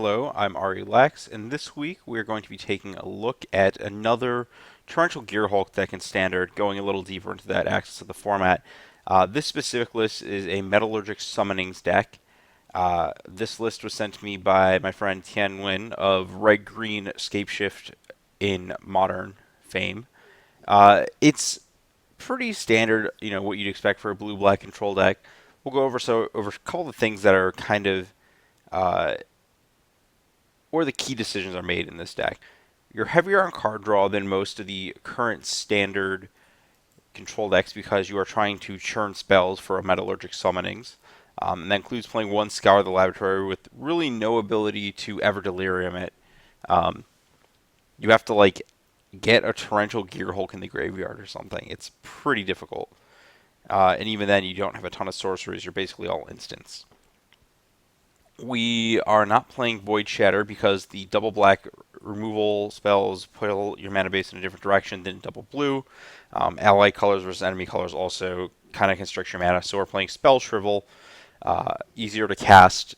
Hello, I'm Ari Lax, and this week we're going to be taking a look at another Torrential Gearhulk deck in Standard, going a little deeper into that axis of the format. This specific list is a Metallurgic Summonings deck. This list was sent to me by my friend Tian Nguyen of Red Green Scapeshift in Modern fame. It's pretty standard, what you'd expect for a blue-black control deck. We'll go over a couple of things that are kind of uh, where the key decisions are made in this deck. You're heavier on card draw than most of the current standard control decks because you are trying to churn spells for a Metallurgic Summonings. And that includes playing one Scour the Laboratory with really no ability to ever Delirium it. Um, you have to get a Torrential Gearhulk in the graveyard or something. It's pretty difficult. And even then, you don't have a ton of sorceries. You're basically all instants. We are not playing Void Shatter because the double black removal spells put your mana base in a different direction than double blue. Ally colors versus enemy colors also kind of constrict your mana, so we're playing Spell Shrivel, easier to cast,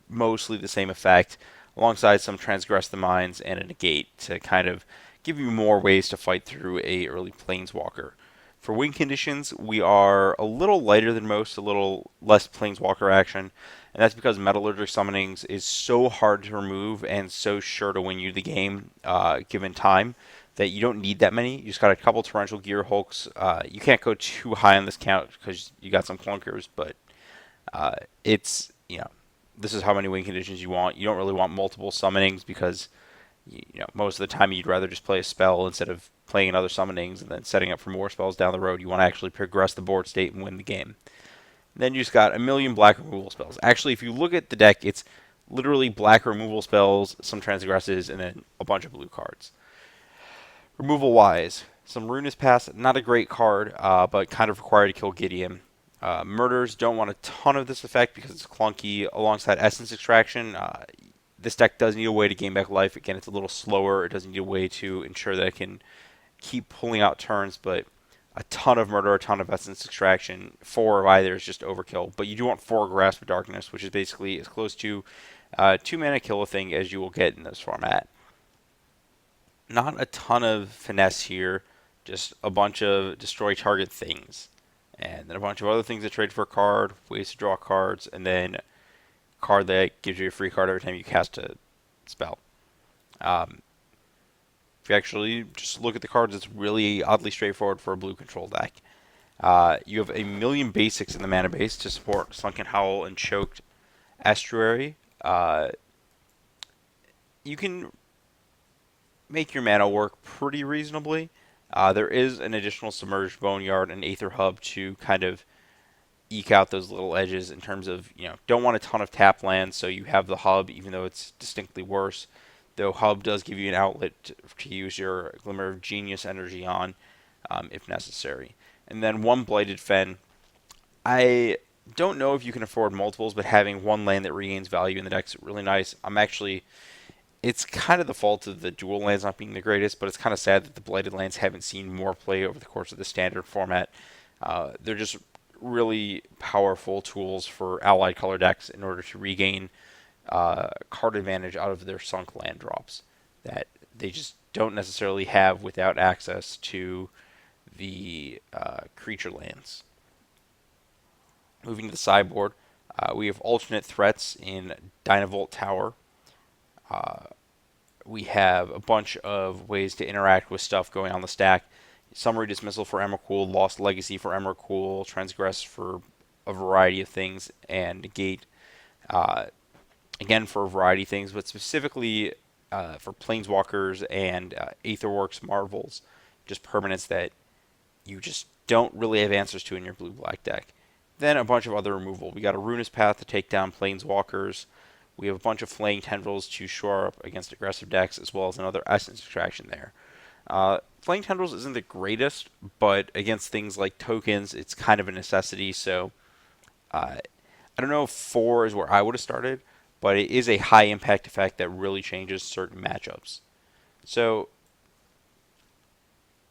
mostly the same effect, alongside some Transgress the Minds and a Negate to kind of give you more ways to fight through a early Planeswalker. For win conditions, we are a little lighter than most, a little less Planeswalker action, and that's because Metallurgic Summonings is so hard to remove and so sure to win you the game given time that you don't need that many. You just got a couple Torrential Gearhulks. You can't go too high on this count because you got some clunkers, but it's, this is how many win conditions you want. You don't really want multiple summonings because most of the time you'd rather just play a spell instead of playing another summonings and then setting up for more spells down the road. You want to actually progress the board state and win the game. Then you just got a million black removal spells. Actually, if you look at the deck, it's literally black removal spells, some transgresses, and then a bunch of blue cards. Removal wise, some Ruinous Pass, not a great card, but kind of required to kill Gideon. Murders don't want a ton of this effect because it's clunky alongside Essence Extraction. This deck does need a way to gain back life. Again, it's a little slower. It does need a way to ensure that it can keep pulling out turns, but a ton of Murder, a ton of Essence Extraction, 4 of either is just overkill. But you do want 4 Grasp of Darkness, which is basically as close to 2 mana kill a thing as you will get in this format. Not a ton of finesse here, just a bunch of destroy target things. And then a bunch of other things that trade for a card, ways to draw cards, and then card that gives you a free card every time you cast a spell. If you actually just look at the cards, it's really oddly straightforward for a blue control deck. You have a million basics in the mana base to support Sunken Howl and Choked Estuary. You can make your mana work pretty reasonably. There is an additional Submerged Boneyard and Aether Hub to kind of eke out those little edges in terms of, don't want a ton of tap lands, so you have the Hub, even though it's distinctly worse. Though Hub does give you an outlet to use your Glimmer of Genius energy on, if necessary. And then one Blighted Fen. I don't know if you can afford multiples, but having one land that regains value in the deck is really nice. It's kind of the fault of the dual lands not being the greatest, but it's kind of sad that the Blighted lands haven't seen more play over the course of the standard format. They're just really powerful tools for allied color decks in order to regain card advantage out of their sunk land drops that they just don't necessarily have without access to the creature lands. Moving to the sideboard, we have alternate threats in Dynavolt Tower. We have a bunch of ways to interact with stuff going on the stack. Summary Dismissal for Emrakul, Lost Legacy for Emrakul, Transgress for a variety of things, and Negate, again for a variety of things, but specifically for Planeswalkers and Aetherworks Marvels, just permanents that you just don't really have answers to in your blue-black deck. Then a bunch of other removal. We got a Ruinous Path to take down Planeswalkers. We have a bunch of Flaying Tendrils to shore up against aggressive decks, as well as another Essence Extraction there. Flaying Tendrils isn't the greatest, but against things like tokens, it's kind of a necessity. So I don't know if 4 is where I would have started, but it is a high impact effect that really changes certain matchups. So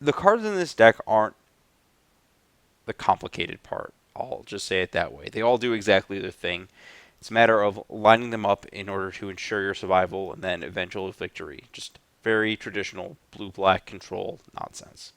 the cards in this deck aren't the complicated part. I'll just say it that way. They all do exactly their thing. It's a matter of lining them up in order to ensure your survival and then eventual victory. Just very traditional blue-black control nonsense.